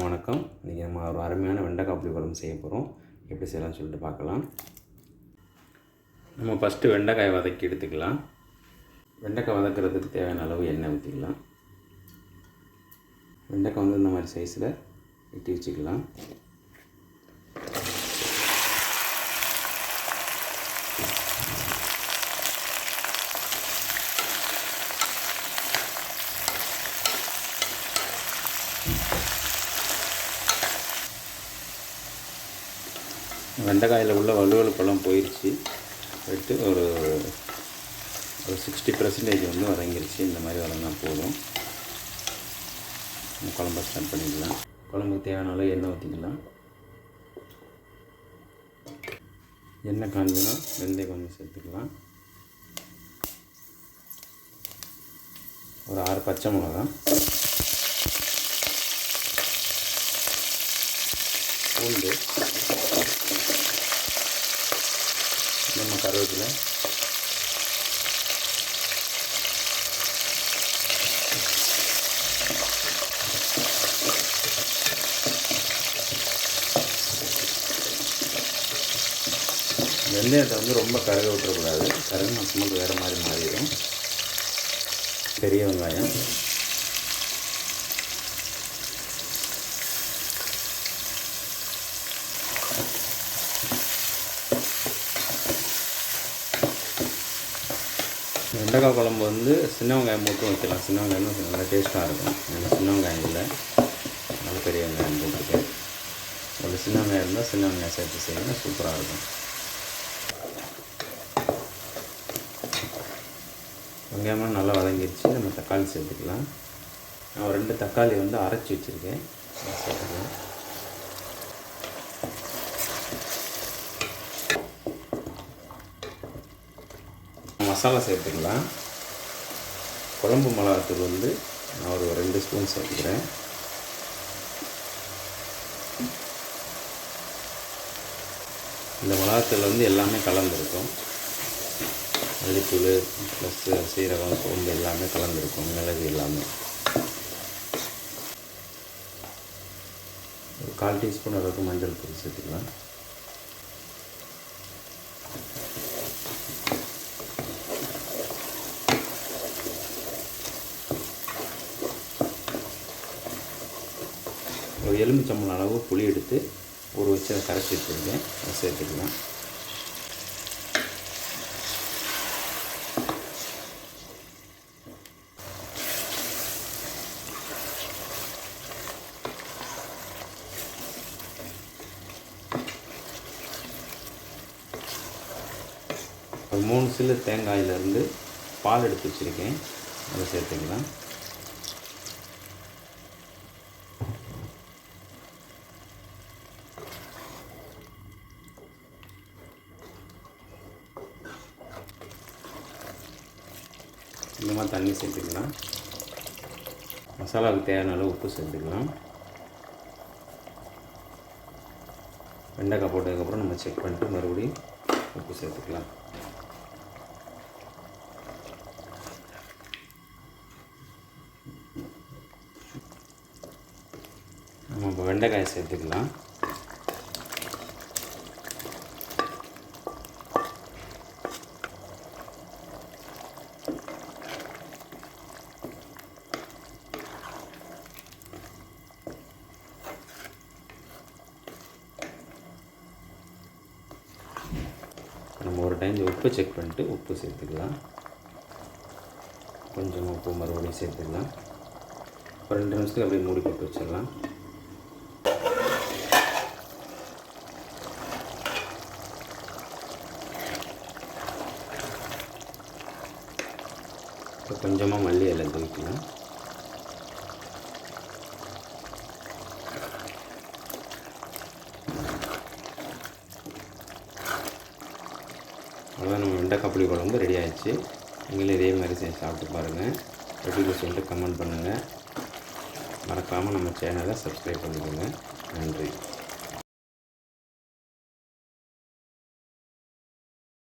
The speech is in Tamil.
எல்லாருக்கும் வணக்கம். இன்றைக்கி நம்ம ஒரு அருமையான வெண்டைக்காய் புளி குழம்பு செய்ய போகிறோம். எப்படி செய்யலாம்னு சொல்லிட்டு பார்க்கலாம். நம்ம ஃபஸ்ட்டு வெண்டைக்காய் வதக்கி எடுத்துக்கலாம். வெண்டைக்காய் வதக்கிறதுக்கு தேவையான அளவு எண்ணெய் ஊற்றிக்கலாம். வெண்டைக்காய் இந்த மாதிரி சைஸில் வெட்டி வச்சுக்கலாம். வெண்டைக்காயில் உள்ள வலுவலுப்பெல்லாம் போயிடுச்சு. போயிட்டு ஒரு 60% வதங்கிருச்சு. இந்த மாதிரி வதங்கினா போதும். குழம்பை ஸ்டார்ட் பண்ணிக்கலாம். குழம்புக்கு தேவையான அளவு எண்ணெய் ஊற்றிக்கலாம். எண்ணெய் காஞ்சதுன்னா வெந்தயம் கொஞ்சம் சேர்த்துக்கலாம். ஒரு 6 பச்சை மிளகா, பூண்டு, நம்ம கருவேப்பிலை, வெந்தயத்தை ரொம்ப கருக விட்டுறக்கூடாது. கருகுனா ஸ்மெல் வேறு மாதிரி மாறிடும். பெரிய வெங்காயம், வெண்டைக்காய் குழம்பு சின்ன வெங்காயம் மட்டும் வைக்கலாம். சின்ன வெங்காயம் தான் நல்லா டேஸ்ட்டாக இருக்கும். எனக்கு சின்ன வெங்காயம் இல்லை, நல்ல பெரிய வெங்காயம் போட்டுருக்கேன். ஒரு சின்ன வெங்காயம் இருந்தால் சின்ன வெங்காயம் சேர்த்து செய்யணும், சூப்பராக இருக்கும். வெங்காயமாக நல்லா வதங்கிடுச்சு. நம்ம தக்காளி சேர்த்துக்கலாம். நான் ஒரு 2 தக்காளி அரைச்சி வச்சுருக்கேன், சேர்த்துக்கலாம். மசாலா சேர்த்துக்கலாம். குழம்பு மிளகாத்தூள் நான் ஒரு 2 ஸ்பூன் சேர்த்துக்கிறேன். இந்த மிளகாத்தூள் எல்லாமே கலந்துருக்கும். மல்லித்தூள் ப்ளஸ் சீரகம், சோம்பு எல்லாமே கலந்துருக்கும். மிளகு எல்லாமே. ஒரு 1/4 டீஸ்பூன் அளவுக்கு மஞ்சள் தூள் சேர்த்துக்கலாம். ஒரு எலுமிச்சம்பழம் அளவு புளி எடுத்து ஊற வச்சு அதை கரைச்சி வச்சுருக்கேன், அதை சேர்த்துக்கலாம். ஒரு 3 சில்லு தேங்காயிலேருந்து பால் எடுத்து வச்சுருக்கேன், அதை சேர்த்துக்கலாம். இந்த மாதிரி தண்ணி சேர்த்துக்கலாம். மசாலாவுக்கு தேவையான அளவு உப்பு சேர்த்துக்கலாம். வெண்டைக்காய் போட்டதுக்கப்புறம் நம்ம செக் பண்ணிட்டு மறுபடியும் உப்பு சேர்த்துக்கலாம். நம்ம இப்போ வெண்டைக்காயை சேர்த்துக்கலாம். நம்ம ஒரு டைம் உப்பு செக் பண்ணிட்டு உப்பு சேர்த்துக்கலாம். கொஞ்சம் உப்பு மறுபடியும் சேர்த்துக்கலாம். ஒரு 2 நிமிஷத்துக்கு அப்படியே மூடி போட்டு வச்சிடலாம். இப்போ கொஞ்சமாக மல்லி இலை தூக்கிக்கலாம். அதான் நம்ம வெண்டைக்காய் புளி குழம்பு ரெடி ஆகிடுச்சு. நீங்களும் இதே மாதிரி செஞ்சு சாப்பிட்டு பாருங்கள். எப்படி சொல்லிட்டு கமெண்ட் பண்ணுங்கள். மறக்காமல் நம்ம சேனலை சப்ஸ்கிரைப் பண்ணிக்கோங்க. நன்றி.